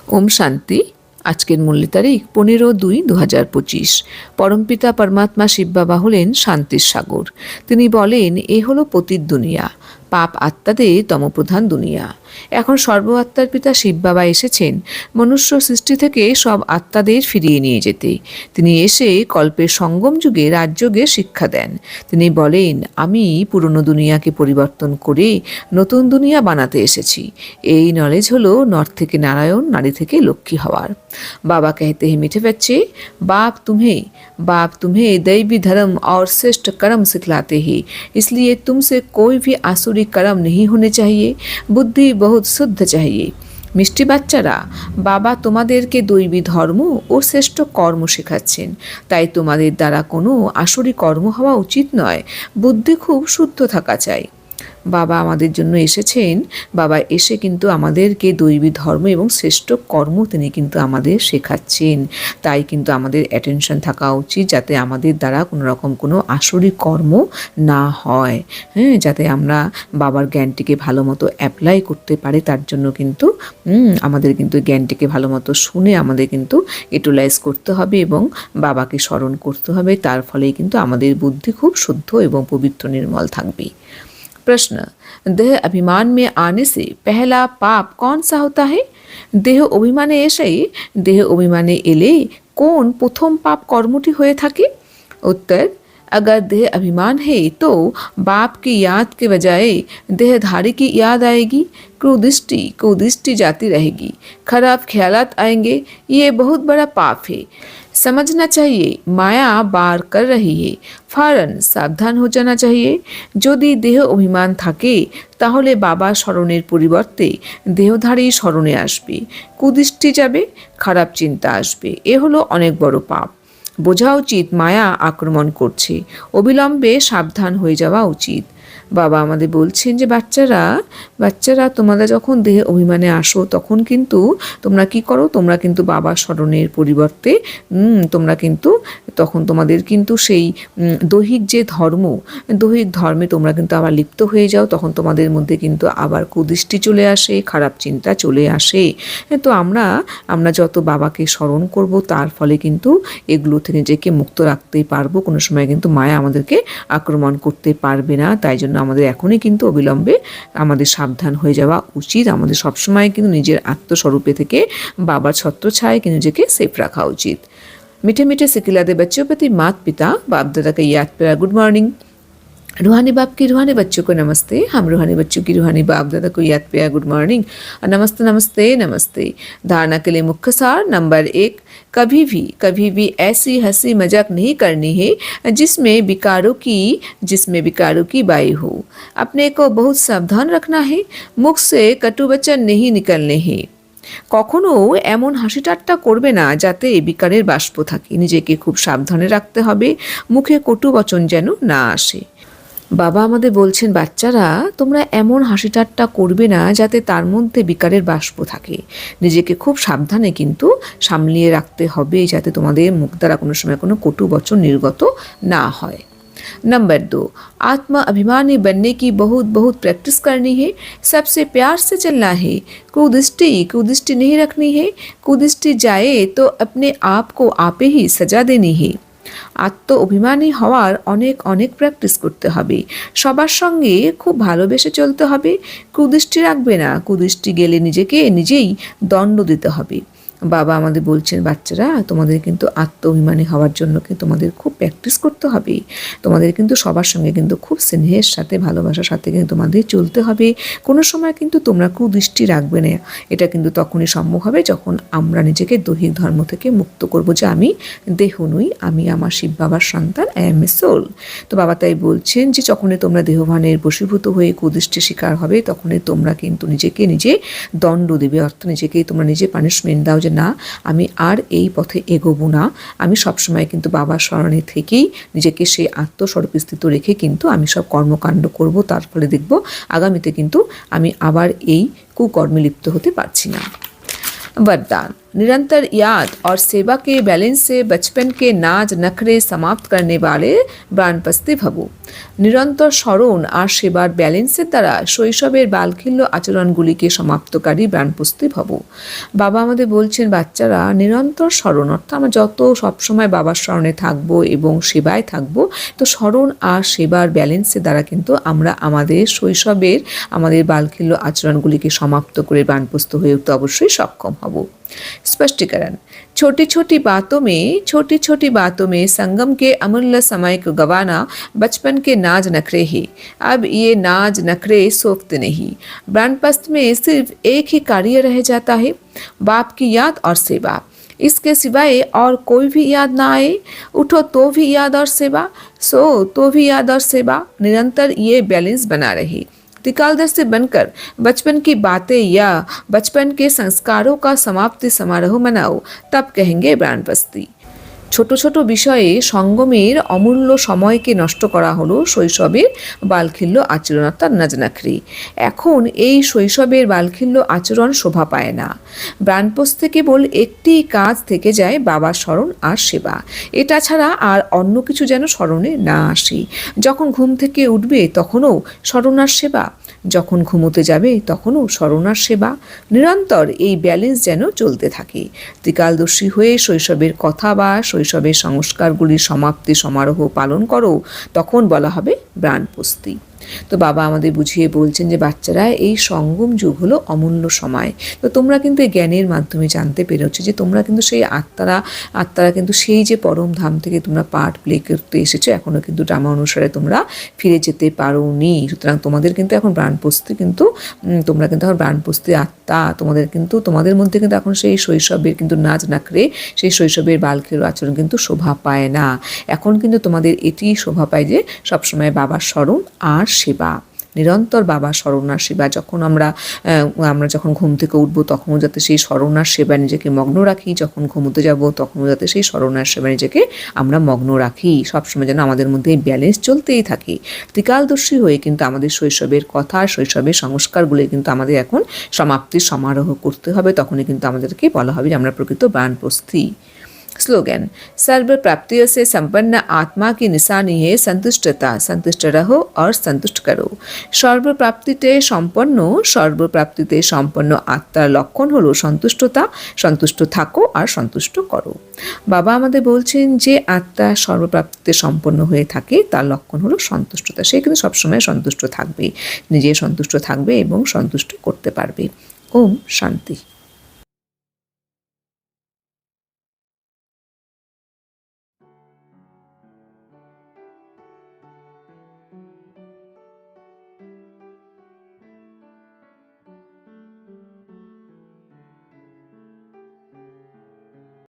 ওম শান্তি। আজকের মূল্য তারিখ 15/2/2025। পরমপিতা পরমাত্মা শিব বাবা হলেন শান্তির সাগর। তিনি বলেন, এ হলো পতিত দুনিয়া, পাপ আত্মাদের তমপ্রধান দুনিয়া। এখন সর্ব আত্মার পিতা শিব বাবা এসেছেন মনুষ্য সৃষ্টি থেকে সব আত্মাদের ফিরিয়ে নিয়ে যেতে। তিনি এসে কল্পের সঙ্গম যুগে রাজযোগে শিক্ষা দেন। তিনি বলেন, আমি পুরনো দুনিয়াকে পরিবর্তন করে নতুন দুনিয়া বানাতে এসেছি। এই নলেজ হলো নর থেকে নারায়ণ, নারী থেকে লক্ষ্মী হওয়ার। बाबा कहते हैं मीठे बच्चे, बाप तुम्हें दैवी धर्म और श्रेष्ठ कर्म सिखलाते हैं, इसलिए तुमसे कोई भी आसुरी कर्म नहीं होने चाहिए, बुद्धि बहुत शुद्ध चाहिए। মিষ্টি বাচ্চারা, বাবা তোমাদেরকে দৈবী ধর্ম ও শ্রেষ্ঠ কর্ম শেখাচ্ছেন, তাই তোমাদের দ্বারা কোনো আসরি কর্ম হওয়া উচিত নয়, বুদ্ধি খুব শুদ্ধ থাকা চাই। বাবা আমাদের জন্য এসেছেন, বাবা এসে কিন্তু আমাদেরকে দৈবী ধর্ম এবং শ্রেষ্ঠ কর্ম তিনি কিন্তু আমাদের শেখাচ্ছেন। তাই কিন্তু আমাদের অ্যাটেনশন থাকা উচিত যাতে আমাদের দ্বারা কোনো রকম কোনো আসরি কর্ম না হয়, যাতে আমরা বাবার জ্ঞানটিকে ভালো মতো অ্যাপ্লাই করতে পারি। তার জন্য কিন্তু আমাদের কিন্তু জ্ঞানটিকে ভালো মতো শুনে আমাদের কিন্তু ইউটিলাইজ করতে হবে এবং বাবাকে স্মরণ করতে হবে। তার ফলেই কিন্তু আমাদের বুদ্ধি খুব শুদ্ধ এবং পবিত্র নির্মল থাকবে। प्रश्न, देह अभिमान में आने से पहला पाप कौन सा होता है? देह अभिमाने एसेই देह अभिमाने एले কোন প্রথম পাপ কর্মটি হয়ে থাকে? उत्तर, अगर देह अभिमान है तो बाप की याद के बजाय देहधारी की याद आएगी, कुदृष्टि जाती रहेगी, खराब ख्यालात आएंगे। ये बहुत बड़ा पाप है, समझना चाहिए। माया बार कर रही है, ফারন সাবধান हो जाना चाहिए। যদি দেহ অভিমান থাকে তাহলে বাবা স্মরণের পরিবর্তে দেহধারী স্মরণে আসবে, কুদৃষ্টি যাবে, খারাপ চিন্তা আসবে। এ হলো অনেক বড় পাপ। বোঝা উচিত মায়া আক্রমণ করছে, অবিলম্বে সাবধান হয়ে যাওয়া উচিত। বাবা আমাদের বলছেন যে বাচ্চারা তোমরা যখন দেহে অভিমানে আসো তখন কিন্তু তোমরা কি করো, তোমরা কিন্তু বাবার স্মরণের পরিবর্তে তোমরা কিন্তু তখন তোমাদের কিন্তু সেই দৈহিক যে দৈহিক ধর্মে তোমরা কিন্তু আবার লিপ্ত হয়ে যাও। তখন তোমাদের মধ্যে কিন্তু আবার কুদৃষ্টি চলে আসে, খারাপ চিন্তা চলে আসে। তো আমরা যত বাবাকে স্মরণ করব তার ফলে কিন্তু এগুলো থেকে নিজেকে মুক্ত রাখতে পারবো। কোনো সময় কিন্তু মায়া আমাদেরকে আক্রমণ করতে পারবে না। তাই জন্য আমাদের এখনই কিন্তু অবিলম্বে আমাদের সাবধান হয়ে যাওয়া উচিত। আমাদের সবসময় কিন্তু নিজের আত্মস্বরূপে থেকে বাবার ছত্রছায়ায় কিন্তু নিজেকে সেফ রাখা উচিত। मीठे मीठे सिखिलाते बच्चों प्रति मात पिता बाप दादा का याद प्यारा गुड मॉर्निंग। रूहानी बाप की रूहानी बच्चों को नमस्ते, हम रूहानी बच्चों की रूहानी बाप दादा को याद प्यारा गुड मॉर्निंग और नमस्ते नमस्ते नमस्ते। धारणा के लिए मुख्य सार नंबर 1, कभी भी ऐसी हंसी मजाक नहीं करनी है जिसमें विकारों की बाई हो। अपने को बहुत सावधान रखना है, मुख से कटु वचन नहीं निकलने हैं। কখনো এমন হাসি ঠাট্টা করবে না যাতে বিকারের বাষ্প থাকে। নিজেকে খুব সাবধানে রাখতে হবে, মুখে কটু বচন যেন না আসে। বাবা আমাদের বলছেন, বাচ্চারা তোমরা এমন হাসি ঠাট্টা করবে না যাতে তার মধ্যে বিকারের বাষ্প থাকে। নিজেকে খুব সাবধানে কিন্তু সামলিয়ে রাখতে হবে যাতে তোমাদের মুখ দ্বারা কোনো সময় কোনো কটু বচন নির্গত না হয়। नंबर 2, आत्मा अभिमानी बनने की बहुत प्रैक्टिस करनी है, सबसे प्यार से चलना है, कुदृष्टि नहीं रखनी है। कुदृष्टि जाए तो अपने आप को आपे ही सजा देनी है। আত্ম অভিমানী হওয়ার অনেক প্র্যাকটিস করতে হবে, সবার সঙ্গে খুব ভালোবেসে চলতে হবে, কুদৃষ্টি রাখবে না। কুদৃষ্টি গেলে নিজেকে নিজেই দণ্ড দিতে হবে। বাবা আমাদের বলছেন, বাচ্চারা তোমাদের কিন্তু আত্ম অভিমানী হওয়ার জন্য কিন্তু তোমাদের খুব প্র্যাকটিস করতে হবে। তোমাদের কিন্তু সবার সঙ্গে কিন্তু খুব স্নেহের সাথে ভালোবাসার সাথে কিন্তু তোমাদের চলতে হবে। কোনো সময় কিন্তু তোমরা কুদৃষ্টি রাখবে না। এটা কিন্তু তখনই সম্ভব হবে যখন আমরা নিজেকে দৈহিক ধর্ম থেকে মুক্ত করব, যে আমি দেহ নই, আমি আমার শিব বাবার সন্তান, আই এম এ সোল। তো বাবা তাই বলছেন যে যখনই তোমরা দেহভানের বশীভূত হয়ে কুদৃষ্টির শিকার হবে তখনই তোমরা কিন্তু নিজেকে নিজে দণ্ড দেবে, অর্থাৎ নিজেকেই তোমরা নিজে পানিশমেন্ট দাও যে না, আমি আর এই পথে এগোবো না। আমি সবসময় কিন্তু বাবার স্মরণে থেকেই নিজেকে সেই আত্মস্বরূপ স্থিত রেখে কিন্তু আমি সব কর্মকাণ্ড করব। তার ফলে দেখব আগামীতে কিন্তু আমি আবার এই কুকর্মে লিপ্ত হতে পারছি না। বরদান, निरंतर याद और सेवा के बैलेंस से बचपन के नाज नखरे समाप्त करने वाले প্রাণপস্তি ভবু। নিরন্তর স্মরণ আর সেবার ব্যালেন্সের দ্বারা শৈশবের বালখিল্য আচরণগুলিকে সমাপ্তকারী প্রাণপস্তি ভবু। বাবা আমাদের বলছেন বাচ্চারা নিরন্তর স্মরণ অর্থাৎ আমরা যত সবসময় বাবার স্মরণে থাকবো এবং সেবায় থাকবো, তো স্মরণ আর সেবার ব্যালেন্সের দ্বারা কিন্তু আমরা আমাদের শৈশবের আমাদের বালখিল্য আচরণগুলিকে সমাপ্ত করে প্রাণপস্ত হয়ে উঠতে অবশ্যই সক্ষম হব। स्पष्टीकरण। छोटी छोटी बातों में संगम के अमूल्य समय को गंवाना बचपन के नाज नखरे ही। अब ये नाज नखरे सोफ्त नहीं, प्राणपस्त में सिर्फ एक ही कार्य रह जाता है, बाप की याद और सेवा। इसके सिवाय और कोई भी याद ना आए, उठो तो भी याद और सेवा, सो तो भी याद और सेवा, निरंतर ये बैलेंस बना रही। त्रिकालदर से बनकर बचपन की बातें या बचपन के संस्कारों का समाप्ति समारोह मनाओ, तब कहेंगे प्राणपस्ती। ছোট ছোট বিষয়ে সঙ্গমের অমূল্য সময়কে নষ্ট করা হলো শৈশবের বালখিল্য আচরণ অর্থাৎ নাজনাখরি। এখন এই শৈশবের বালখিল্য আচরণ শোভা পায় না। প্রাণপস্তে কেবল একটি কাজ থেকে যায়, বাবার স্মরণ আর সেবা। এটা ছাড়া আর অন্য কিছু যেন স্মরণে না আসে। যখন ঘুম থেকে উঠবে তখনও স্মরণ আর সেবা, যখন ঘুমোতে যাবে তখনও স্মরণ আর সেবা, নিরন্তর এই ব্যালেন্স যেন চলতে থাকে। ত্রিকালদর্শী হয়ে শৈশবের কথা বা শৈশবের সংস্কারগুলির সমাপ্তি সমারোহ পালন করো, তখন বলা হবে প্রাণপস্তি। তো বাবা আমাদের বুঝিয়ে বলছেন যে বাচ্চারা এই সঙ্গম যুগ হলো অমূল্য সময়। তো তোমরা কিন্তু এই জ্ঞানের মাধ্যমে জানতে পেরেছো যে তোমরা কিন্তু সেই আত্মারা কিন্তু সেই যে পরম ধাম থেকে তোমরা পার্ট প্লে করতে এসেছো, এখনও কিন্তু ড্রামা অনুসারে তোমরা ফিরে যেতে পারোনি। সুতরাং তোমাদের কিন্তু এখন প্রাণপস্তি কিন্তু তোমরা কিন্তু এখন প্রাণপস্তি আত্মা, তোমাদের মধ্যে কিন্তু এখন সেই শৈশবের কিন্তু নাচ নাকড়ে সেই শৈশবের বালখের আচরণ কিন্তু শোভা পায় না। এখন কিন্তু তোমাদের এটি শোভা পায় যে সবসময় বাবার স্মরণ আর সেবা, নিরন্তর বাবা স্মরণ আর সেবা। যখন আমরা যখন ঘুম থেকে উঠবো তখনও যাতে সেই স্মরণ আর সেবা নিজেকে মগ্ন রাখি, যখন ঘুমোতে যাব তখনও যাতে সেই স্মরণ আর সেবা নিজেকে আমরা মগ্ন রাখি। সবসময় যেন আমাদের মধ্যে এই ব্যালেন্স চলতেই থাকে। ত্রিকালদর্শী হয়ে কিন্তু আমাদের শৈশবের কথা, শৈশবের সংস্কারগুলো কিন্তু আমাদের এখন সমাপ্তির সমারোহ করতে হবে। তখনই কিন্তু আমাদেরকে বলা হবে যে আমরা প্রকৃত প্রাণপস্তি। स्लोगन। सर्व प्राप्तियों से संपन्न आत्मा की निशानी है संतुष्टता, संतुष्ट रहो और संतुष्ट करो। সর্বপ্রাপ্তিতে সম্পন্ন আত্মার লক্ষণ হলো সন্তুষ্টতা, সন্তুষ্ট থাকো আর সন্তুষ্ট করো। বাবা আমাদের বলছেন যে আত্মা সর্বপ্রাপ্তিতে সম্পন্ন হয়ে থাকে, তার লক্ষণ হলো সন্তুষ্টতা। সে কিন্তু সবসময় সন্তুষ্ট থাকবে, নিজে সন্তুষ্ট থাকবে এবং সন্তুষ্ট করতে পারবে। ওম শান্তি।